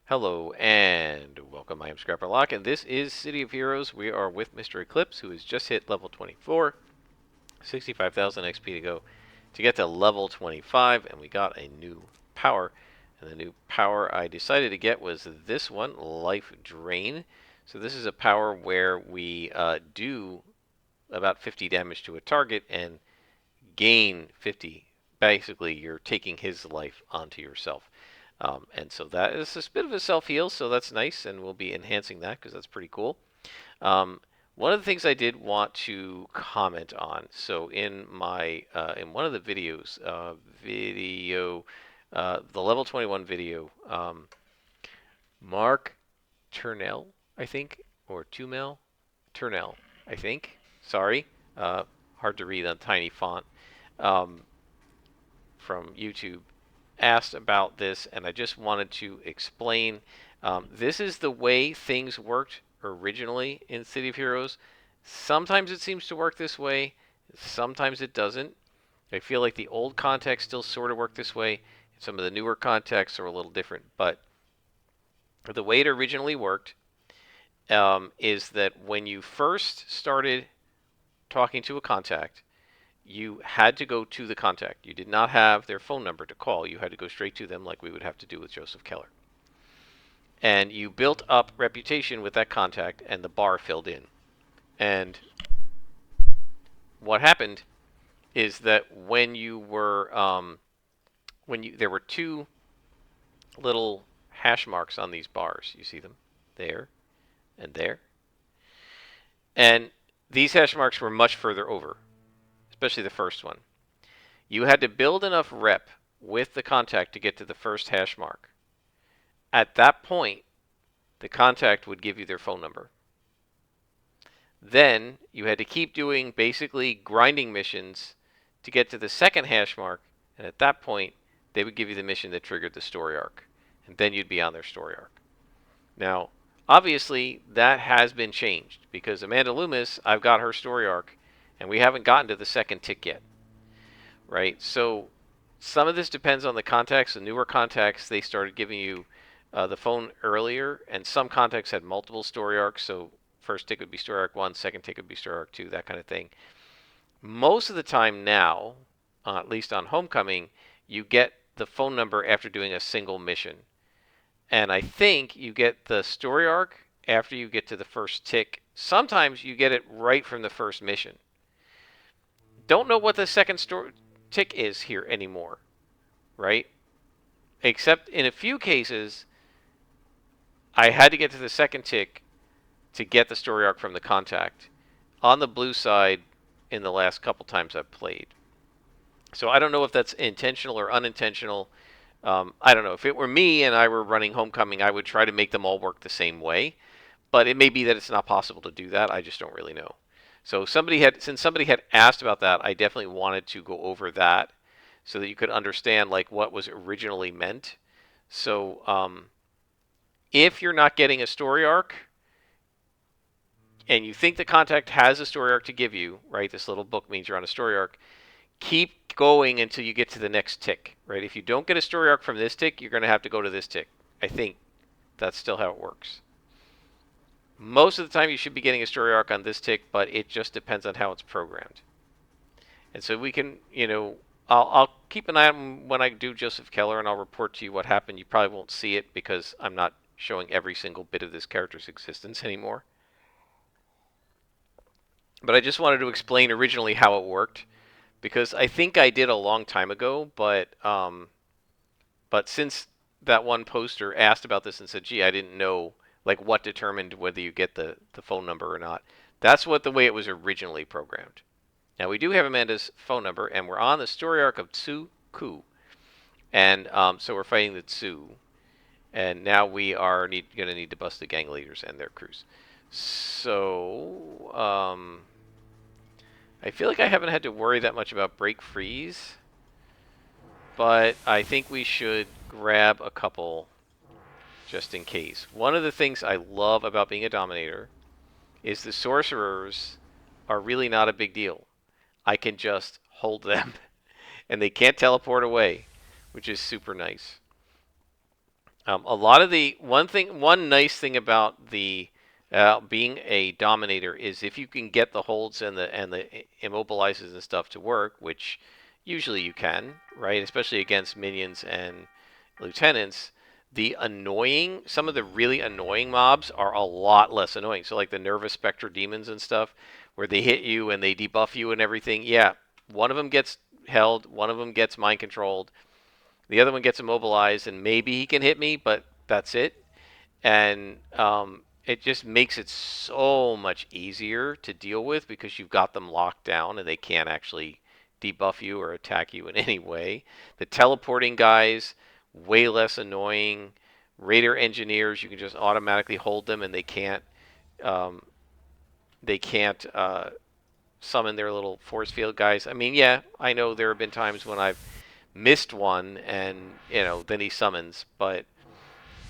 Hello and welcome. I am Scrapper Lock, and this is City of Heroes. We are with Mister Eclipse, who has just hit level 24, 65,000 XP to go to get to level 25, and we got a new power. And the new power I decided to get was this one, Life Drain. So this is a power where we do about 50 damage to a target and gain 50. Basically, you're taking his life onto yourself. And so that is a bit of a self-heal, so that's nice, and we'll be enhancing that because that's pretty cool. Um, one of the things I did want to comment on, so in one of the videos, the level 21 video, Mark Turnell, I think, or Tumel, Turnell, I think. Sorry, hard to read on tiny font. Um, from YouTube asked about this, and I just wanted to explain. This is the way things worked originally in City of Heroes. Sometimes it seems to work this way, sometimes it doesn't. I feel like the old context still sort of work this way. Some of the newer contexts are a little different, but the way it originally worked is that when you first started talking to a contact, you had to go to the contact. You did not have their phone number to call. You had to go straight to them like we would have to do with Joseph Keller. And you built up reputation with that contact, and the bar filled in. And what happened is that when you were, there were two little hash marks on these bars. You see them there and there. And these hash marks were much further over, especially the first one. You had to build enough rep with the contact to get to the first hash mark. At that point, the contact would give you their phone number. Then you had to keep doing basically grinding missions to get to the second hash mark, and at that point, they would give you the mission that triggered the story arc, and then you'd be on their story arc. Now, obviously, that has been changed because Amanda Loomis, I've got her story arc, and we haven't gotten to the second tick yet, right? So some of this depends on the contacts. The newer contacts, they started giving you the phone earlier, and some contacts had multiple story arcs. So first tick would be story arc 1, second tick would be story arc 2, that kind of thing. Most of the time now, at least on Homecoming, you get the phone number after doing a single mission. And I think you get the story arc after you get to the first tick. Sometimes you get it right from the first mission. Don't know what the second tick is here anymore, right? Except in a few cases, I had to get to the second tick to get the story arc from the contact on the blue side in the last couple times I've played. So I don't know if that's intentional or unintentional. I don't know. If it were me and I were running Homecoming, I would try to make them all work the same way. But it may be that it's not possible to do that. I just don't really know. So since somebody had asked about that, I definitely wanted to go over that so that you could understand like what was originally meant. So if you're not getting a story arc and you think the contact has a story arc to give you, right? This little book means you're on a story arc. Keep going until you get to the next tick, right? If you don't get a story arc from this tick, you're going to have to go to this tick. I think that's still how it works. Most of the time you should be getting a story arc on this tick, but it just depends on how it's programmed. And so we can, I'll keep an eye on when I do Joseph Keller, and I'll report to you what happened. You probably won't see it because I'm not showing every single bit of this character's existence anymore. But I just wanted to explain originally how it worked, because I think I did a long time ago, but since that one poster asked about this and said, gee, I didn't know like what determined whether you get the phone number or not. That's the way it was originally programmed. Now we do have Amanda's phone number, and we're on the story arc of Tsu Ku, and so we're fighting the Tsu, and now we are going to need to bust the gang leaders and their crews. So I feel like I haven't had to worry that much about break freeze, but I think we should grab a couple just in case. One of the things I love about being a Dominator is the sorcerers are really not a big deal. I can just hold them and they can't teleport away, which is super nice. A lot of the one nice thing about the being a Dominator is if you can get the holds and the immobilizes and stuff to work, which usually you can, right? Especially against minions and lieutenants. Some of the really annoying mobs are a lot less annoying. So like the Nervous Spectre demons and stuff, where they hit you and they debuff you and everything. Yeah, one of them gets held, one of them gets mind controlled, the other one gets immobilized, and maybe he can hit me, but that's it. And it just makes it so much easier to deal with because you've got them locked down and they can't actually debuff you or attack you in any way. The teleporting guys, way less annoying. Raider engineers, you can just automatically hold them and um, they can't summon their little force field guys. I mean, yeah, I know there have been times when I've missed one and then he summons, but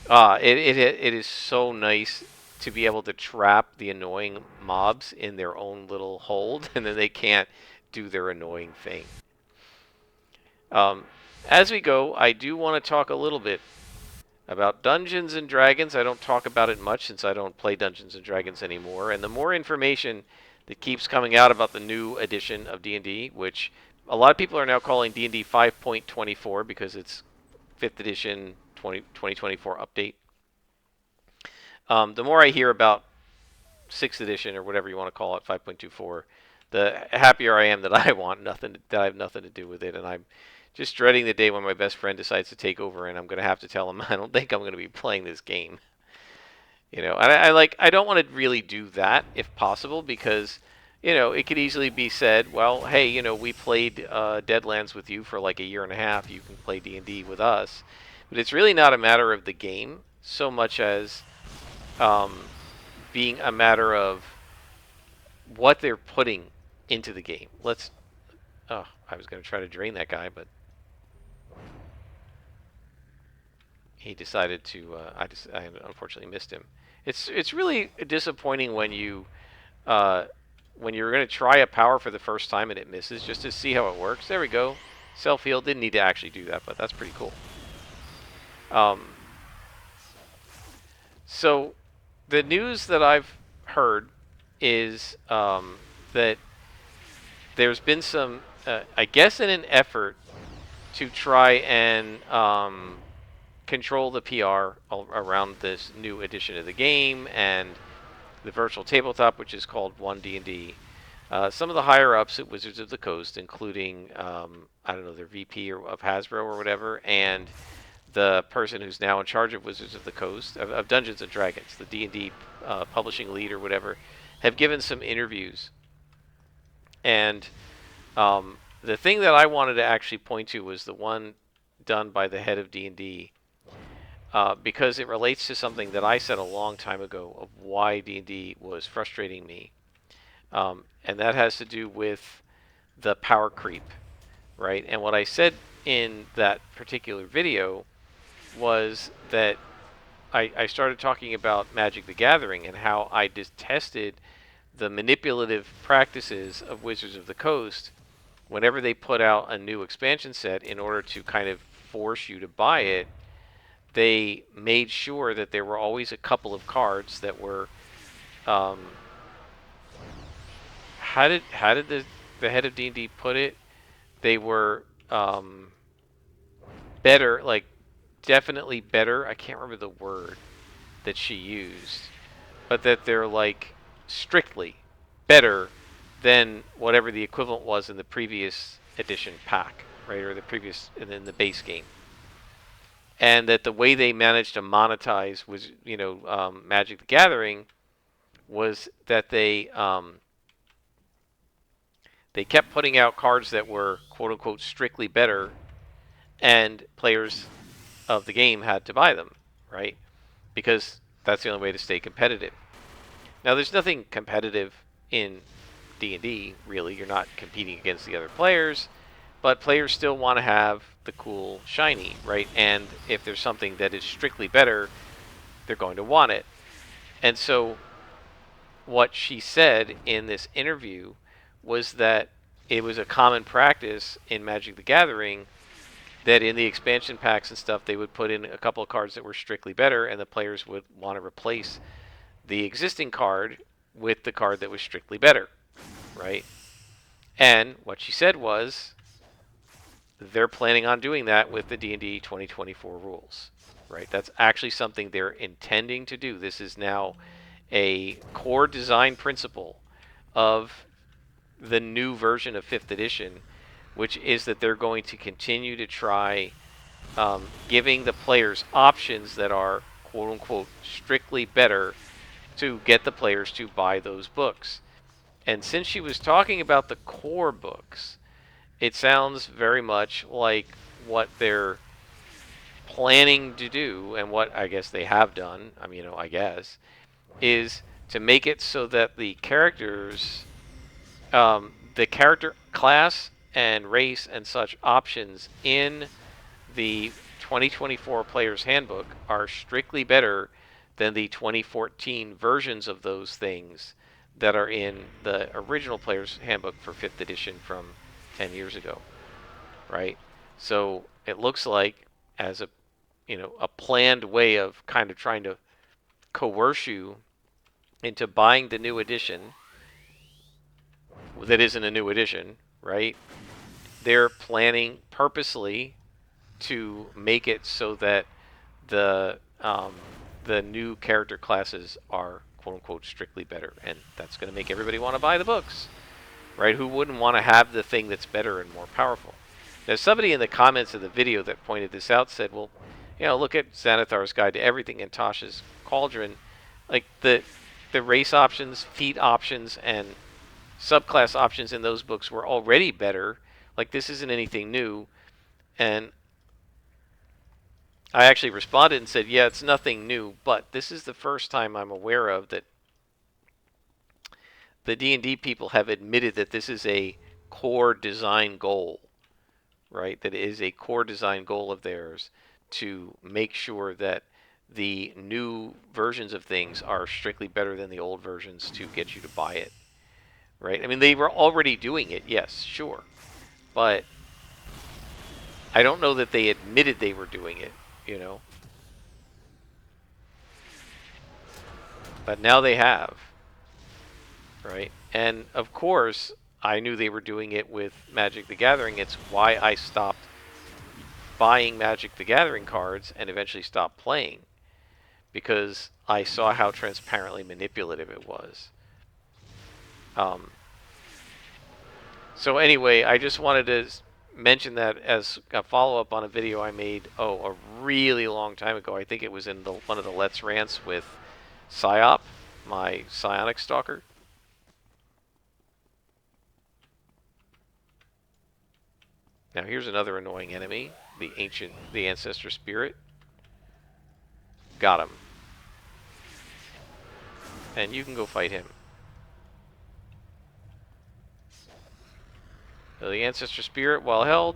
it is so nice to be able to trap the annoying mobs in their own little hold, and then they can't do their annoying thing. Um, as we go, I do want to talk a little bit about Dungeons and Dragons. I don't talk about it much since I don't play Dungeons and Dragons anymore. And the more information that keeps coming out about the new edition of D&D, which a lot of people are now calling D&D 5.24 because it's 5th edition 2024 update. The more I hear about 6th edition or whatever you want to call it, 5.24, the happier I am that I have nothing to do with it, and I'm just dreading the day when my best friend decides to take over, and I'm going to have to tell him I don't think I'm going to be playing this game. And I don't want to really do that if possible because it could easily be said, well, hey, we played Deadlands with you for like a year and a half. You can play D&D with us, but it's really not a matter of the game so much as um, being a matter of what they're putting into the game. Oh, I was going to try to drain that guy, but he decided to. I unfortunately missed him. It's really disappointing uh, when you're going to try a power for the first time and it misses, just to see how it works. There we go. Self heal didn't need to actually do that, but that's pretty cool. Um, so the news that I've heard is that there's been some, I guess, in an effort to try and control the PR around this new edition of the game and the virtual tabletop, which is called 1D&D. Some of the higher ups at Wizards of the Coast, including I don't know, their VP of Hasbro or whatever, and the person who's now in charge of Wizards of the Coast of Dungeons and Dragons, the D&D publishing lead or whatever, have given some interviews. And the thing that I wanted to actually point to was the one done by the head of D&D, because it relates to something that I said a long time ago of why D&D was frustrating me, and that has to do with the power creep, right? And what I said in that particular video was that I started talking about Magic the Gathering and how I detested the manipulative practices of Wizards of the Coast whenever they put out a new expansion set in order to kind of force you to buy it. They made sure that there were always a couple of cards that were um, how did the head of D&D put it? They were better, like definitely better. I can't remember the word that she used, but that they're like strictly better than whatever the equivalent was in the previous edition pack, right, or the previous in the base game. And that the way they managed to monetize was, Magic the Gathering was that they kept putting out cards that were quote unquote strictly better, and players of the game had to buy them, right? Because that's the only way to stay competitive. Now, there's nothing competitive in D&D, really. You're not competing against the other players, but players still want to have the cool shiny, right? And if there's something that is strictly better, they're going to want it. And so what she said in this interview was that it was a common practice in Magic the Gathering that in the expansion packs and stuff, they would put in a couple of cards that were strictly better, and the players would want to replace the existing card with the card that was strictly better, right? And what she said was they're planning on doing that with the D&D 2024 rules, right? That's actually something they're intending to do. This is now a core design principle of the new version of 5th edition, which is that they're going to continue to try giving the players options that are quote unquote strictly better to get the players to buy those books. And since she was talking about the core books, it sounds very much like what they're planning to do, and what I guess they have done, I mean, I guess, is to make it so that the character class and race and such options in the 2024 Player's Handbook are strictly better than the 2014 versions of those things that are in the original Player's Handbook for 5th edition from 10 years ago, right? So it looks like, as a planned way of kind of trying to coerce you into buying the new edition that isn't a new edition, right? They're planning purposely to make it so that the the new character classes are quote unquote strictly better, and that's going to make everybody want to buy the books, right? Who wouldn't want to have the thing that's better and more powerful? Now, somebody in the comments of the video that pointed this out said, "Well, look at Xanathar's Guide to Everything and Tasha's Cauldron. Like the race options, feat options, and subclass options in those books were already better. Like, this isn't anything new." And I actually responded and said, yeah, it's nothing new, but this is the first time I'm aware of that the D&D people have admitted that this is a core design goal, right? That it is a core design goal of theirs to make sure that the new versions of things are strictly better than the old versions to get you to buy it, right? I mean, they were already doing it, yes, sure. But I don't know that they admitted they were doing it, But now they have, right? And of course, I knew they were doing it with Magic the Gathering. It's why I stopped buying Magic the Gathering cards and eventually stopped playing, because I saw how transparently manipulative it was. So anyway, I just wanted to mention that as a follow-up on a video I made, a really long time ago. I think it was in one of the Let's Rants with Psyop, my Psionic Stalker. Now here's another annoying enemy, the Ancestor Spirit. Got him. And you can go fight him. So the Ancestor Spirit, while held,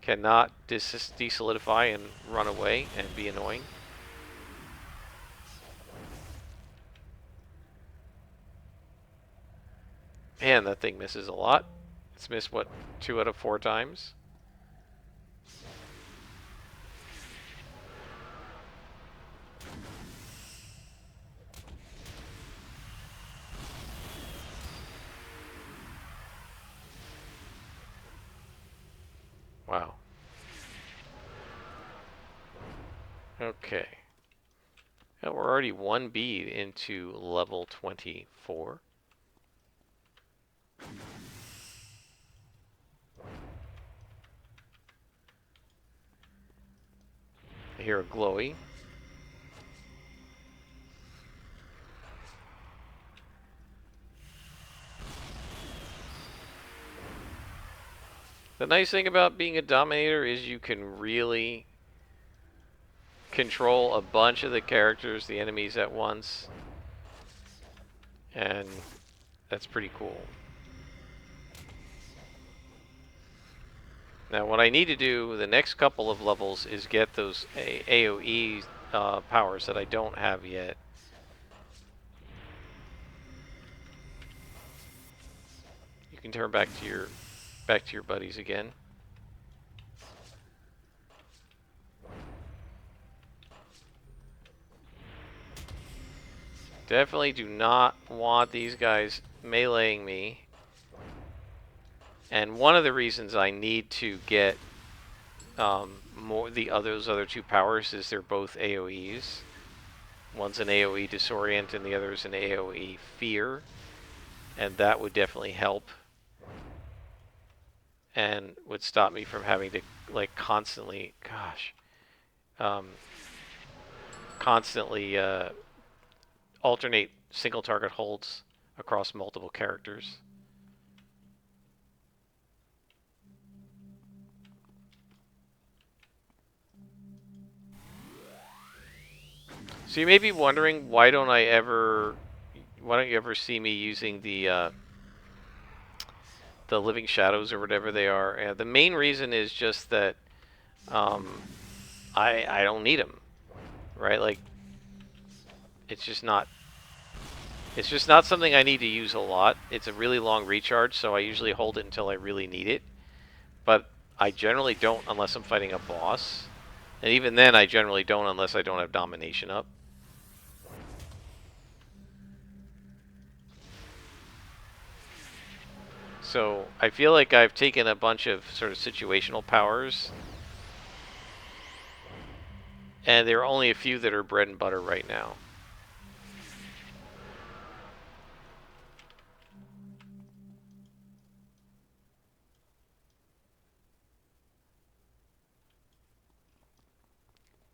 cannot desolidify and run away and be annoying. Man, that thing misses a lot. It's missed, what, 2 out of 4 times? Wow. Okay. Now we're already 1 bead into level 24. I hear a glowy. The nice thing about being a Dominator is you can really control a bunch of the characters, the enemies at once. And that's pretty cool. Now what I need to do the next couple of levels is get those AoE powers that I don't have yet. You can turn back to your buddies again. Definitely do not want these guys meleeing me. And one of the reasons I need to get those other two powers is they're both AoEs. One's an AoE Disorient and the other is an AoE Fear. And that would definitely help. And would stop me from having to, like, constantly, constantly alternate single target holds across multiple characters. So you may be wondering, why don't you ever see me using the Living Shadows or whatever they are? And the main reason is just that I don't need them, right? Like, it's just not something I need to use a lot. It's a really long recharge, so I usually hold it until I really need it. But I generally don't unless I'm fighting a boss. And even then, I generally don't unless I don't have Domination up. So I feel like I've taken a bunch of sort of situational powers, and there are only a few that are bread and butter right now.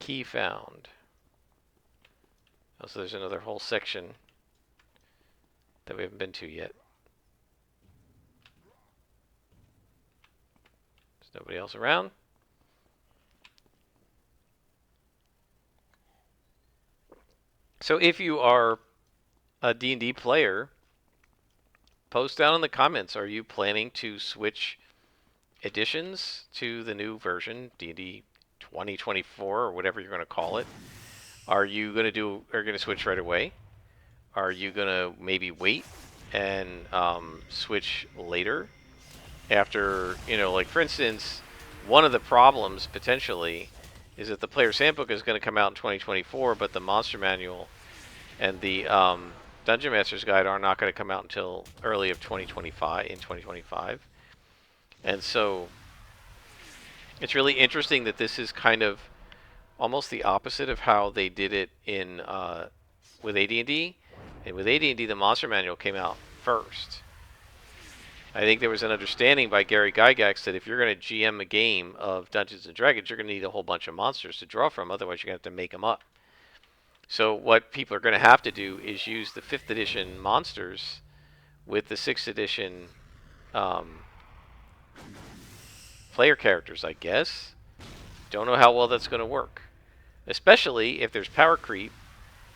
Key found. Oh, so there's another whole section that we haven't been to yet. There's nobody else around. So if you are a D&D player, post down in the comments, are you planning to switch editions to the new version, D&D 2024 or whatever you're going to call it? Are you going to switch right away? Are you going to maybe wait and switch later after, like, for instance, one of the problems potentially is that the Player's Handbook is going to come out in 2024, but the Monster Manual and the Dungeon Master's Guide are not going to come out until early of 2025. And so it's really interesting that this is kind of almost the opposite of how they did it in with AD&D. And with AD&D, the Monster Manual came out first. I think there was an understanding by Gary Gygax that if you're going to GM a game of Dungeons & Dragons, you're going to need a whole bunch of monsters to draw from. Otherwise, you're going to have to make them up. So what people are going to have to do is use the 5th edition monsters with the 6th edition player characters, I guess. Don't know how well that's going to work. Especially if there's power creep,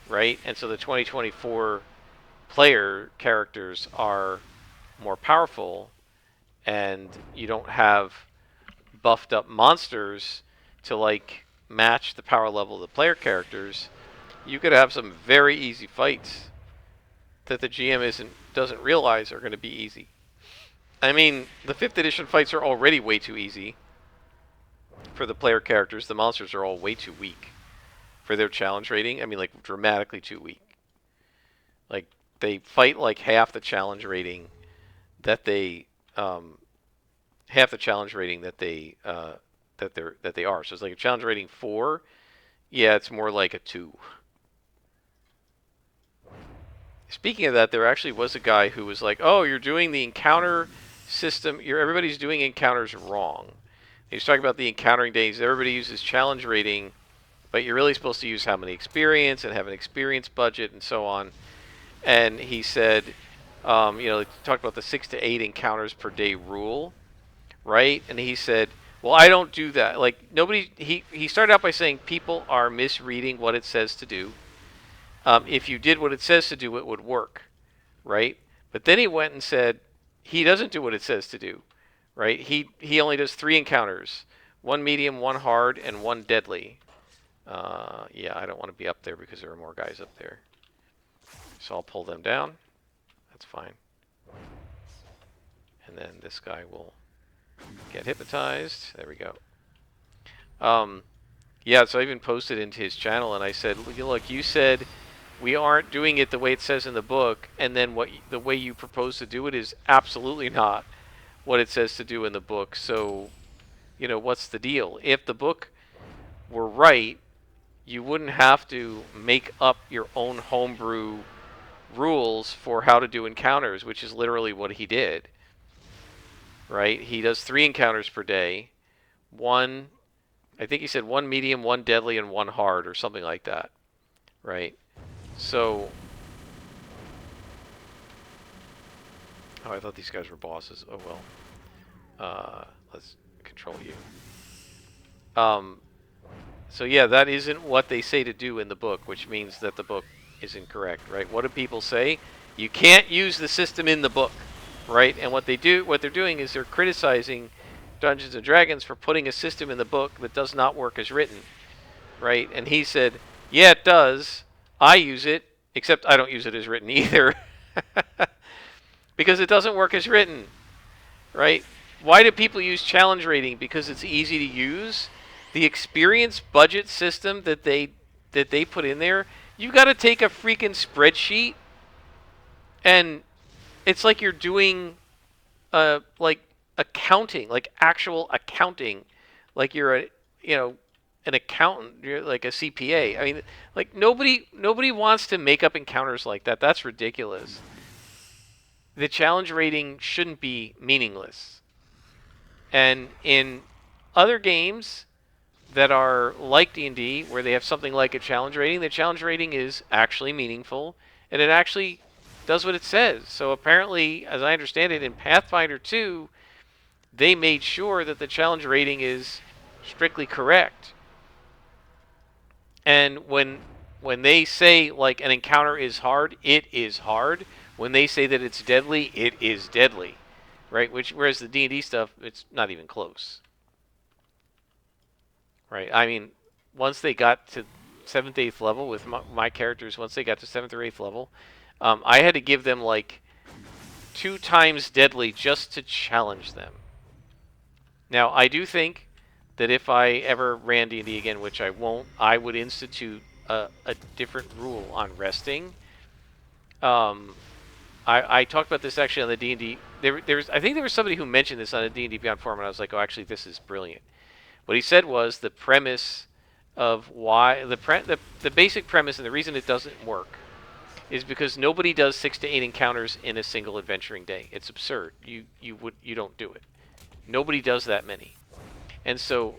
right? And so the 2024 player characters are more powerful, and you don't have buffed up monsters to, like, match the power level of the player characters. You could have some very easy fights that the GM doesn't realize are going to be easy. I mean, the 5th edition fights are already way too easy for the player characters. The monsters are all way too weak for their challenge rating. I mean, like, dramatically too weak. Like, they fight like half the challenge rating that they are. So it's like a challenge rating 4. Yeah, it's more like a 2. Speaking of that, there actually was a guy who was like, "Oh, you're doing the encounter system. Everybody's doing encounters wrong." He was talking about the encountering days. Everybody uses challenge rating, but you're really supposed to use how many experience and have an experience budget and so on. And he said, they talked about the 6 to 8 encounters per day rule, right? And he said, well, I don't do that. Like, he started out by saying people are misreading what it says to do. If you did what it says to do, it would work, right? But then he went and said he doesn't do what it says to do, right? He only does 3 encounters, 1 medium, 1 hard, and 1 deadly. Yeah, I don't want to be up there because there are more guys up there. So I'll pull them down. That's fine. And then this guy will get hypnotized. There we go. Yeah, so I even posted into his channel and I said, look, you said We aren't doing it the way it says in the book, and then the way you propose to do it is absolutely not what it says to do in the book. So, what's the deal? If the book were right, you wouldn't have to make up your own homebrew rules for how to do encounters, which is literally what he did. Right? He does 3 encounters per day. One, I think he said 1 medium, 1 deadly, and 1 hard, or something like that. Right? So, oh, I thought these guys were bosses. Oh well. Let's control you. So yeah, that isn't what they say to do in the book, which means that the book is incorrect, right? What do people say? You can't use the system in the book, right? And what they're doing is they're criticizing Dungeons and Dragons for putting a system in the book that does not work as written, right? And he said, yeah, it does. I use it, except I don't use it as written either. Because it doesn't work as written, right? Why do people use challenge rating? Because it's easy to use. The experience budget system that they put in there, you got to take a freaking spreadsheet, and it's like you're doing like accounting, like actual accounting, like you're an accountant, you're like a CPA. I mean, like nobody wants to make up encounters like that. That's ridiculous. The challenge rating shouldn't be meaningless. And in other games that are like D&D, where they have something like a challenge rating, the challenge rating is actually meaningful, and it actually does what it says. So apparently, as I understand it, in Pathfinder 2, they made sure that the challenge rating is strictly correct. And when they say like an encounter is hard, it is hard. When they say that it's deadly, it is deadly, right? Whereas the D&D stuff, it's not even close, right? I mean, once they got to 7th, 8th level with my characters, once they got to 7th or 8th level, I had to give them like 2 times deadly just to challenge them. Now, I do think that if I ever ran D&D again, which I won't, I would institute a different rule on resting. I talked about this actually on the D&D. I think there was somebody who mentioned this on a D&D Beyond forum, and I was like, oh, actually, this is brilliant. What he said was the premise of why the basic premise and the reason it doesn't work is because nobody does 6 to 8 encounters in a single adventuring day. It's absurd. You don't do it. Nobody does that many. And so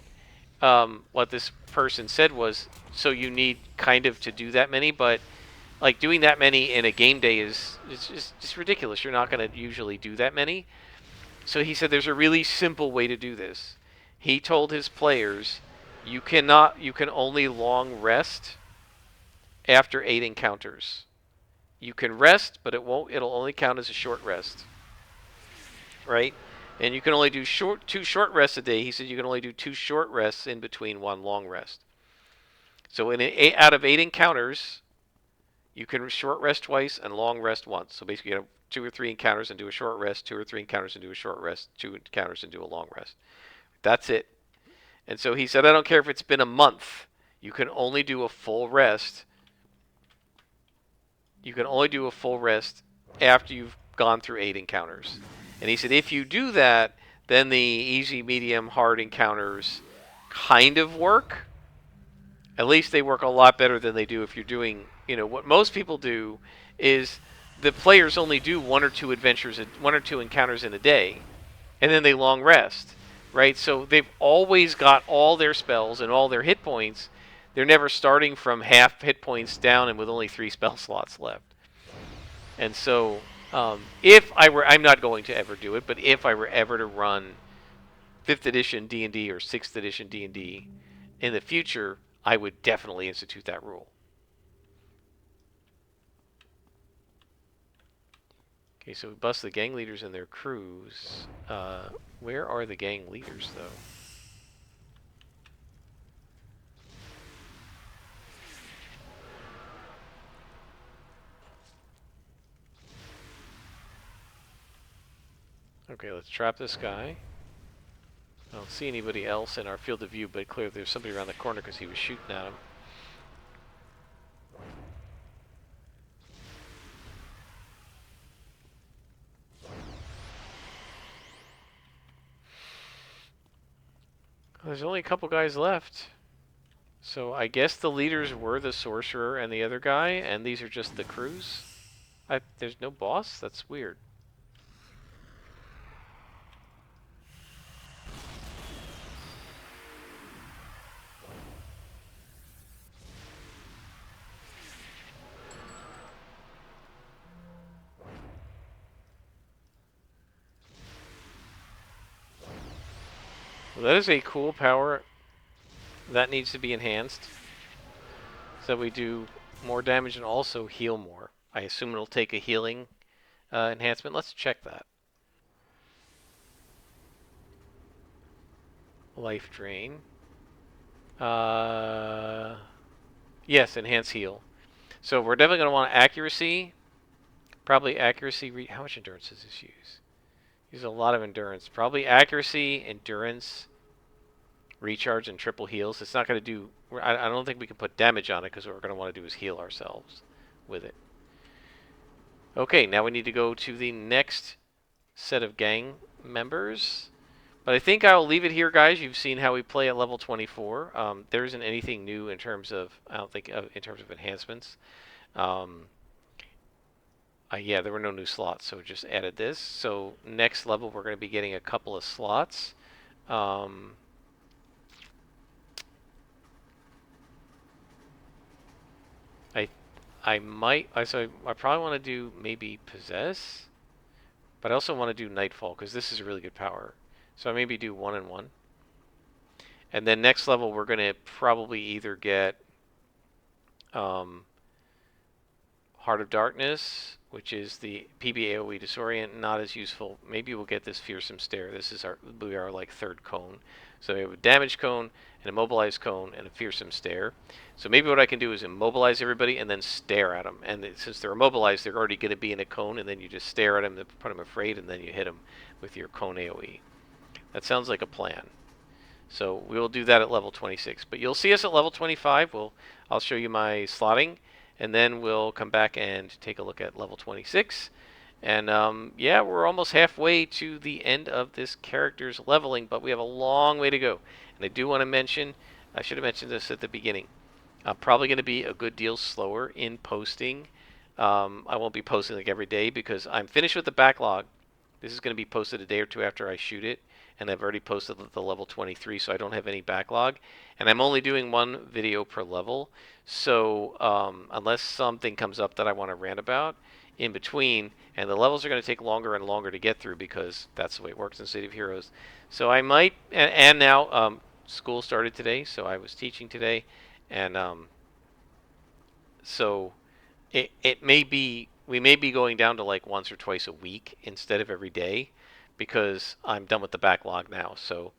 what this person said was, so you need kind of to do that many, but like doing that many in a game day is just ridiculous. You're not going to usually do that many. So he said there's a really simple way to do this. He told his players, you can only long rest after 8 encounters. You can rest, but it'll only count as a short rest. Right? And you can only do 2 short rests a day. He said you can only do 2 short rests in between 1 long rest. So out of 8 encounters, you can short rest twice and long rest once. So basically you have 2 or 3 encounters and do a short rest, 2 or 3 encounters and do a short rest, 2 encounters and do a long rest. That's it. And so he said, I don't care if it's been a month. You can only do a full rest. You can only do a full rest after you've gone through 8 encounters. And he said, if you do that, then the easy, medium, hard encounters kind of work. At least they work a lot better than they do if you're doing, what most people do is the players only do 1 or 2 encounters in a day, and then they long rest, right? So they've always got all their spells and all their hit points. They're never starting from half hit points down and with only 3 spell slots left. And so I'm not going to ever do it, but if I were ever to run 5th edition D&D or 6th edition D&D in the future, I would definitely institute that rule. Okay, so we bust the gang leaders and their crews. Where are the gang leaders, though? Okay, let's trap this guy. I don't see anybody else in our field of view, but clearly there's somebody around the corner because he was shooting at him. There's only a couple guys left. So I guess the leaders were the sorcerer and the other guy, and these are just the crews. There's no boss? That's weird. Well, that is a cool power. That needs to be enhanced. So we do more damage and also heal more. I assume it'll take a healing enhancement. Let's check that. Life drain. Uh, yes, enhance heal. So we're definitely going to want accuracy. Probably accuracy. How much endurance does this use? Use a lot of endurance. Probably accuracy, endurance, recharge, and triple heals. It's not going to do. I don't think we can put damage on it because what we're going to want to do is heal ourselves with it. Okay, now we need to go to the next set of gang members. But I think I'll leave it here, guys. You've seen how we play at level 24. There isn't anything new in terms of, I don't think, in terms of enhancements. Yeah, there were no new slots, so just added this. So next level, we're going to be getting a couple of slots. I I probably want to do maybe possess, but I also want to do nightfall because this is a really good power. So I maybe do 1 and 1. And then next level, we're going to probably either get Heart of Darkness, which is the PB AoE Disorient, not as useful. Maybe we'll get this Fearsome Stare. This is our like third cone. So we have a damage cone, an immobilized cone, and a Fearsome Stare. So maybe what I can do is immobilize everybody and then stare at them. And since they're immobilized, they're already going to be in a cone, and then you just stare at them to put them afraid, and then you hit them with your cone AoE. That sounds like a plan. So we will do that at level 26. But you'll see us at level 25. I'll show you my slotting, and then we'll come back and take a look at level 26. And yeah, we're almost halfway to the end of this character's leveling, but we have a long way to go. And I do want to mention, I should have mentioned this at the beginning, I'm probably going to be a good deal slower in posting. I won't be posting like every day because I'm finished with the backlog. This is going to be posted a day or two after I shoot it, and I've already posted the level 23, so I don't have any backlog. And I'm only doing one video per level, so unless something comes up that I want to rant about in between, and the levels are going to take longer and longer to get through because that's the way it works in City of Heroes. So I might, and now school started today, so I was teaching today, and so it may be we may be going down to like once or twice a week instead of every day because I'm done with the backlog now. So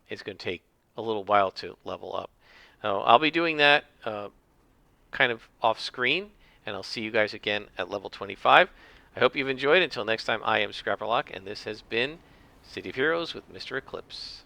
it's going to take a little while to level up. I'll be doing that kind of off screen, and I'll see you guys again at level 25. I hope you've enjoyed. Until next time, I am Scrapperlock, and this has been City of Heroes with Mr. Eclipse.